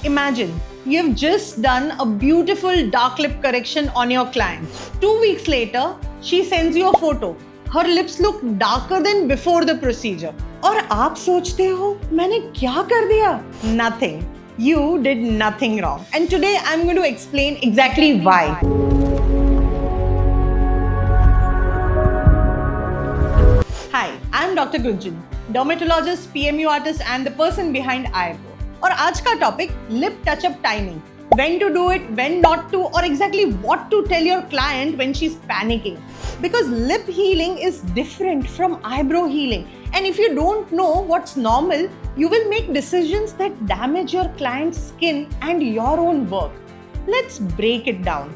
Imagine you've just done a beautiful dark lip correction on your client. 2 weeks later, she sends you a photo. Her lips look darker than before the procedure. और आप सोचते हो मैंने क्या कर दिया? Nothing. You did nothing wrong. And today I'm going to explain exactly why. Hi, I'm Dr. Gunjan, dermatologist, PMU artist and the person behind Eyebrow. और आज का topic lip touch-up timing. When to do it, when not to, or exactly what to tell your client when she's panicking. Because lip healing is different from eyebrow healing. And if you don't know what's normal, you will make decisions that damage your client's skin and your own work. Let's break it down.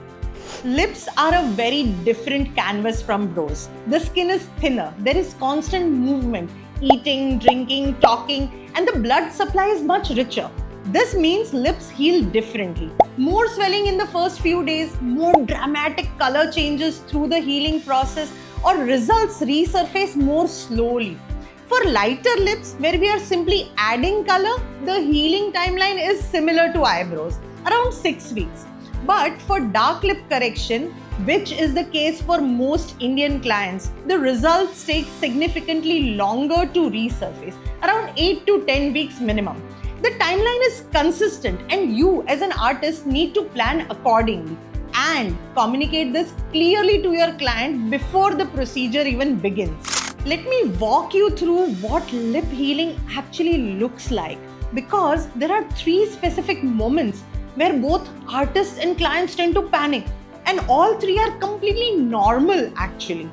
Lips are a very different canvas from brows. The skin is thinner, there is constant movement, eating, drinking, talking, and the blood supply is much richer. This means lips heal differently. More swelling in the first few days, more dramatic color changes through the healing process, or results resurface more slowly. For lighter lips, where we are simply adding color, the healing timeline is similar to eyebrows, around 6 weeks. But for dark lip correction, which is the case for most Indian clients, the results take significantly longer to resurface, around 8 to 10 weeks minimum. The timeline is consistent and you as an artist need to plan accordingly and communicate this clearly to your client before the procedure even begins. Let me walk you through what lip healing actually looks like, because there are 3 specific moments where both artists and clients tend to panic, and all 3 are completely normal actually.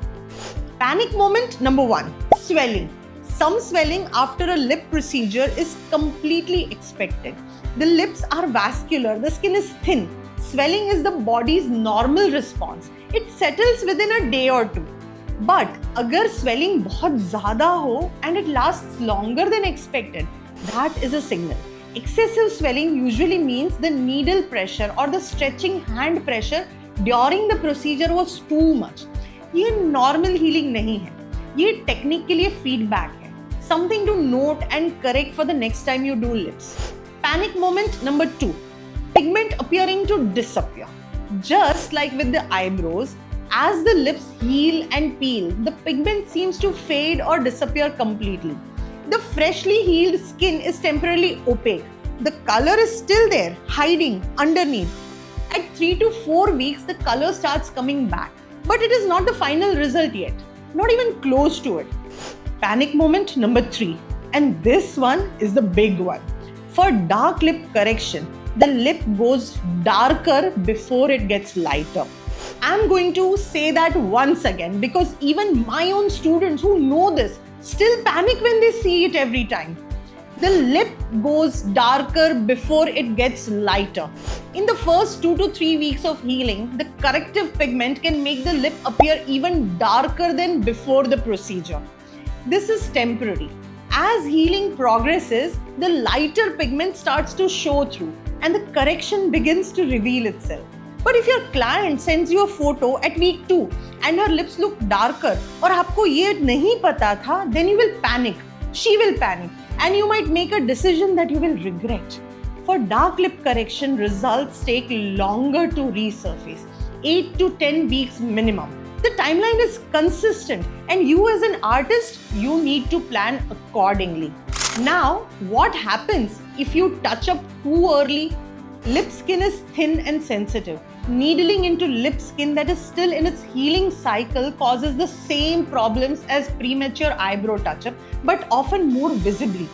Panic moment number 1, swelling. Some swelling after a lip procedure is completely expected. The lips are vascular, the skin is thin. Swelling is the body's normal response. It settles within a day or 2. But अगर swelling बहुत ज़्यादा हो and it lasts longer than expected, that is a signal. Excessive swelling usually means the needle pressure or the stretching hand pressure during the procedure was too much. ये normal healing नहीं है. ये technique के लिए feedback है. Something to note and correct for the next time you do lips. Panic moment number 2. Pigment appearing to disappear. Just like with the eyebrows, as the lips heal and peel, the pigment seems to fade or disappear completely. The freshly healed skin is temporarily opaque. The color is still there, hiding underneath. At 3 to 4 weeks, the color starts coming back. But it is not the final result yet. Not even close to it. Panic moment number 3. And this one is the big one. For dark lip correction, the lip goes darker before it gets lighter. I'm going to say that once again because even my own students who know this still panic when they see it every time. The lip goes darker before it gets lighter. In the first 2 to 3 weeks of healing, the corrective pigment can make the lip appear even darker than before the procedure. This is temporary. As healing progresses, the lighter pigment starts to show through and the correction begins to reveal itself. But if your client sends you a photo at week 2 and her lips look darker और आपको ये नहीं पता था, then you will panic. She will panic and you might make a decision that you will regret. For dark lip correction, results take longer to resurface, 8 to 10 weeks minimum. The timeline is consistent and you as an artist, you need to plan accordingly. Now, what happens if you touch up too early? Lip skin is thin and sensitive. Needling into lip skin that is still in its healing cycle causes the same problems as premature eyebrow touch-up, but often more visibly.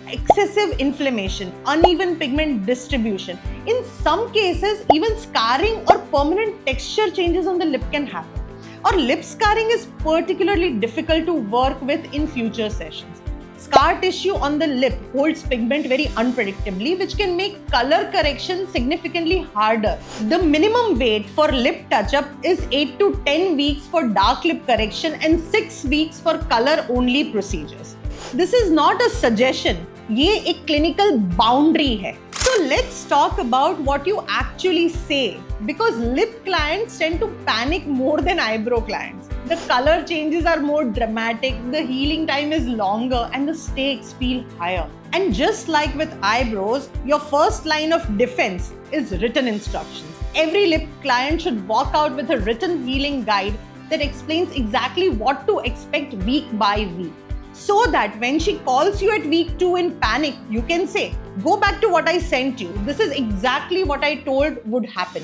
Excessive inflammation, uneven pigment distribution. In some cases, even scarring or permanent texture changes on the lip can happen. Or lip scarring is particularly difficult to work with in future sessions. Scar tissue on the lip holds pigment very unpredictably, which can make color correction significantly harder. The minimum wait for lip touch-up is 8 to 10 weeks for dark lip correction and 6 weeks for color-only procedures. This is not a suggestion. ये एक clinical boundary है. So let's talk about what you actually say, because lip clients tend to panic more than eyebrow clients. The color changes are more dramatic, the healing time is longer, and the stakes feel higher. And just like with eyebrows, your first line of defense is written instructions. Every lip client should walk out with a written healing guide that explains exactly what to expect week by week. So that when she calls you at week 2 in panic, you can say, "Go back to what I sent you. This is exactly what I told would happen."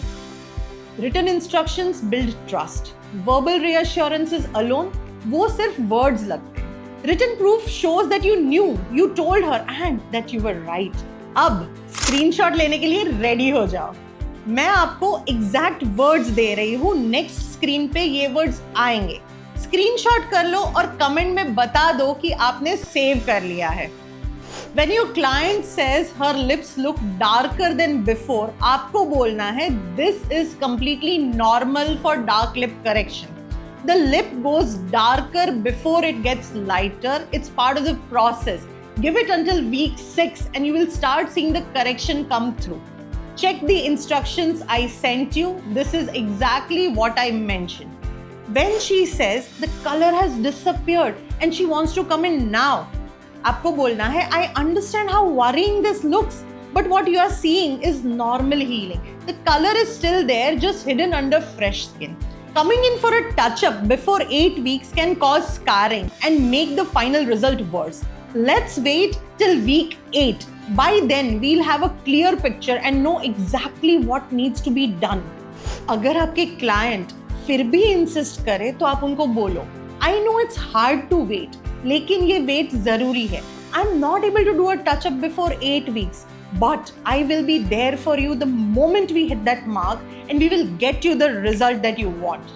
Written instructions build trust. Verbal reassurances alone, वो सिर्फ words लगते हैं. Written proof shows that you knew, you told her and that you were right. अब screenshot लेने के लिए ready हो जाओ. मैं आपको exact words दे रही हूँ. Next screen पे ये words आएंगे. Screenshot कर लो और comment में बता दो कि आपने save कर लिया है. When your client says her lips look darker than before, आपको बोलना है this is completely normal for dark lip correction. The lip goes darker before it gets lighter. It's part of the process. Give it until week 6 and you will start seeing the correction come through. Check the instructions I sent you. This is exactly what I mentioned. When she says the color has disappeared and she wants to come in now, आपको बोलना है I understand how worrying this looks, but what you are seeing is normal healing. The color is still there, just hidden under fresh skin. Coming in for a touch-up before 8 weeks can cause scarring and make the final result worse. Let's wait till week 8. By then, we'll have a clear picture and know exactly what needs to be done. अगर आपके client फिर भी insist करे तो आप उनको बोलो, I know it's hard to wait, लेकिन ये wait ज़रूरी है. I'm not able to do a touch-up before 8 weeks. But I will be there for you the moment we hit that mark and we will get you the result that you want.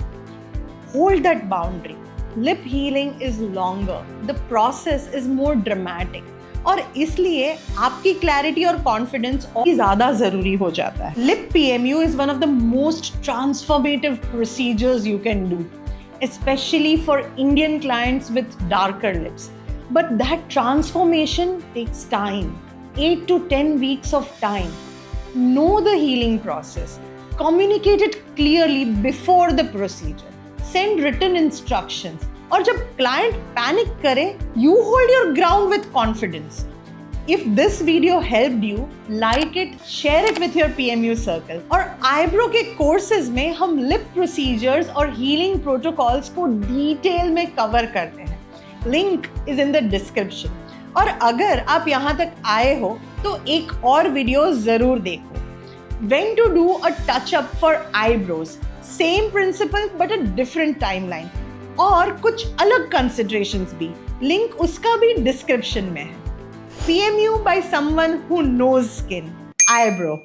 Hold that boundary. Lip healing is longer. The process is more dramatic. और इसलिए आपकी clarity और confidence और ज़्यादा ज़रूरी हो जाता है. Lip PMU is one of the most transformative procedures you can do, especially for Indian clients with darker lips. But that transformation takes time. 8 to 10 weeks of time. Know the healing process. Communicate it clearly before the procedure. Send written instructions. और जब client panic करे, you hold your ground with confidence. If this video helped you, like it, share it with your PMU circle. और eyebrow के courses में हम lip procedures और healing protocols को detail में cover करते हैं. Link is in the description. और अगर आप यहाँ तक आए हो तो एक और वीडियो जरूर देखो. When to do a touch-up for eyebrows. Same principle but a different timeline. और कुछ अलग considerations भी. लिंक उसका भी डिस्क्रिप्शन में है. PMU by someone who knows skin. Eyebrow.